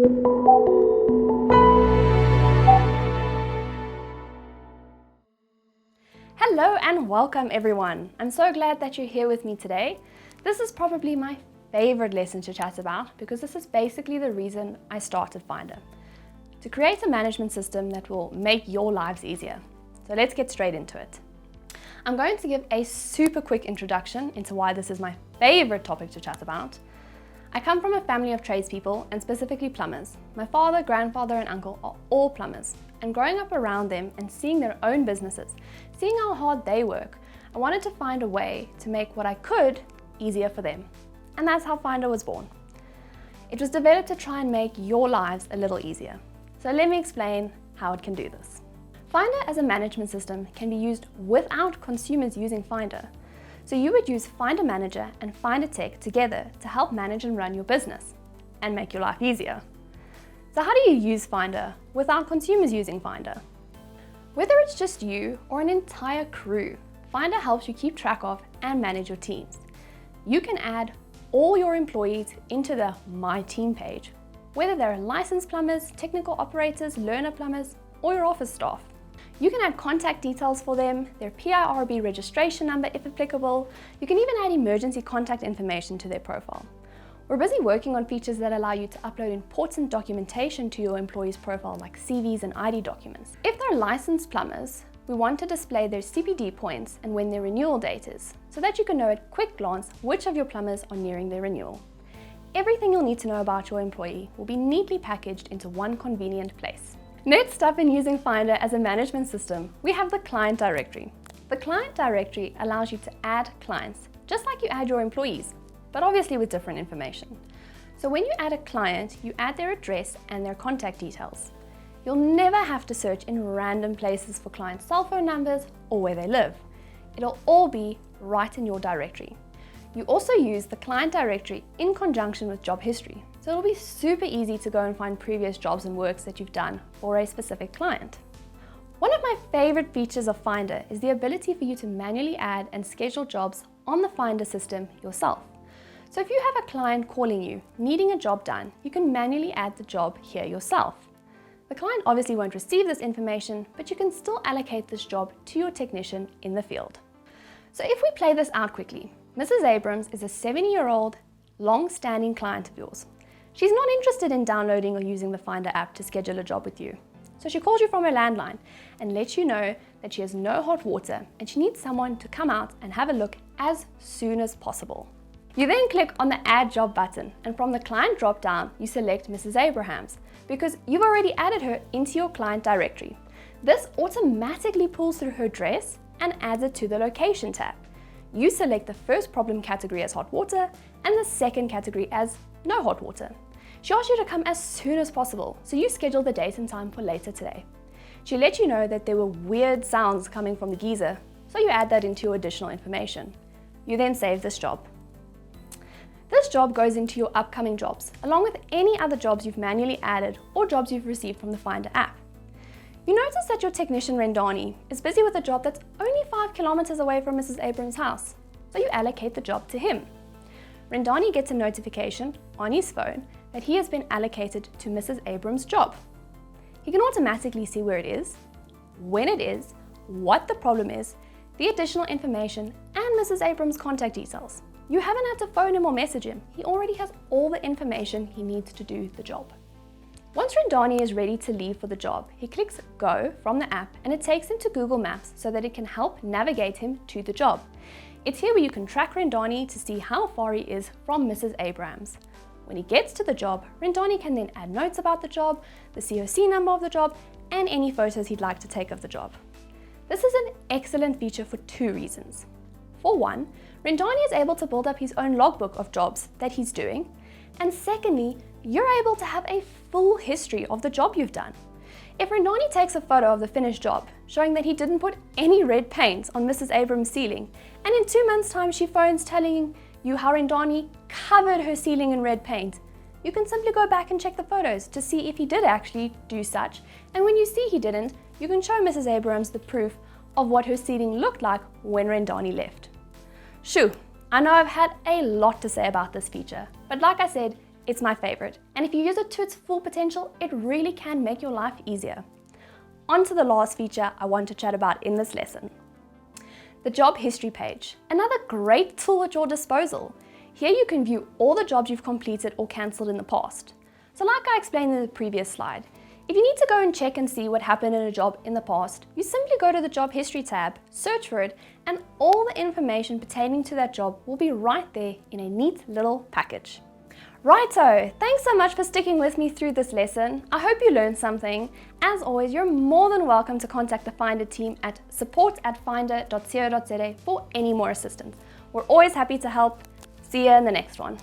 Hello and welcome everyone. I'm so glad that you're here with me today. This is probably my favorite lesson to chat about because this is basically the reason I started Findar. To create a management system that will make your lives easier. So let's get straight into it. I'm going to give a super quick introduction into why this is my favorite topic to chat about. I come from a family of tradespeople and specifically plumbers. My father, grandfather and uncle are all plumbers, and growing up around them and seeing their own businesses, seeing how hard they work, I wanted to find a way to make what I could easier for them. And that's how Findar was born. It was developed to try and make your lives a little easier. So let me explain how it can do this. Findar as a management system can be used without consumers using Findar. So you would use Findar Manager and Findar Tech together to help manage and run your business and make your life easier. So how do you use Findar without consumers using Findar? Whether it's just you or an entire crew, Findar helps you keep track of and manage your teams. You can add all your employees into the My Team page, whether they're licensed plumbers, technical operators, learner plumbers, or your office staff. You can add contact details for them, their PIRB registration number if applicable. You can even add emergency contact information to their profile. We're busy working on features that allow you to upload important documentation to your employees' profile like CVs and ID documents. If they're licensed plumbers, we want to display their CPD points and when their renewal date is, so that you can know at quick glance which of your plumbers are nearing their renewal. Everything you'll need to know about your employee will be neatly packaged into one convenient place. Next up in using Findar as a management system, we have the client directory. The client directory allows you to add clients, just like you add your employees, but obviously with different information. So when you add a client, you add their address and their contact details. You'll never have to search in random places for client cell phone numbers or where they live. It'll all be right in your directory. You also use the client directory in conjunction with job history. So it'll be super easy to go and find previous jobs and works that you've done for a specific client. One of my favorite features of Findar is the ability for you to manually add and schedule jobs on the Findar system yourself. So if you have a client calling you, needing a job done, you can manually add the job here yourself. The client obviously won't receive this information, but you can still allocate this job to your technician in the field. So if we play this out quickly, Mrs. Abrams is a 70-year-old, long-standing client of yours. She's not interested in downloading or using the Findar app to schedule a job with you. So she calls you from her landline and lets you know that she has no hot water and she needs someone to come out and have a look as soon as possible. You then click on the Add Job button, and from the client drop-down, you select Mrs. Abrahams because you've already added her into your client directory. This automatically pulls through her address and adds it to the Location tab. You select the first problem category as hot water and the second category as no hot water. She asks you to come as soon as possible, so you schedule the date and time for later today. She let you know that there were weird sounds coming from the geyser, so you add that into your additional information. You then save this job. This job goes into your upcoming jobs, along with any other jobs you've manually added or jobs you've received from the Findar app. You notice that your technician Rendani is busy with a job that's only 5 kilometers away from Mrs. Abrams' house, so you allocate the job to him. Rendani gets a notification on his phone that he has been allocated to Mrs. Abrams' job. He can automatically see where it is, when it is, what the problem is, the additional information, and Mrs. Abrams' contact details. You haven't had to phone him or message him. He already has all the information he needs to do the job. Once Rendani is ready to leave for the job, he clicks Go from the app and it takes him to Google Maps so that it can help navigate him to the job. It's here where you can track Rendani to see how far he is from Mrs. Abrams. When he gets to the job, Rendani can then add notes about the job, the COC number of the job, and any photos he'd like to take of the job. This is an excellent feature for 2 reasons. For one, Rendani is able to build up his own logbook of jobs that he's doing, and secondly, you're able to have a full history of the job you've done. If Rendani takes a photo of the finished job, showing that he didn't put any red paint on Mrs. Abrams' ceiling, and in 2 months' time she phones telling you how Rendani covered her ceiling in red paint, you can simply go back and check the photos to see if he did actually do such, and when you see he didn't, you can show Mrs. Abrams the proof of what her ceiling looked like when Rendani left. Shoo, I know I've had a lot to say about this feature, but like I said, It's my favorite, and if you use it to its full potential, it really can make your life easier. On to the last feature I want to chat about in this lesson. The job history page, another great tool at your disposal. Here you can view all the jobs you've completed or cancelled in the past. So like I explained in the previous slide, if you need to go and check and see what happened in a job in the past, you simply go to the job history tab, search for it, and all the information pertaining to that job will be right there in a neat little package. Righto, thanks so much for sticking with me through this lesson. I hope you learned something. As always, you're more than welcome to contact the Findar team at support@findar.co.za for any more assistance. We're always happy to help. See you in the next one.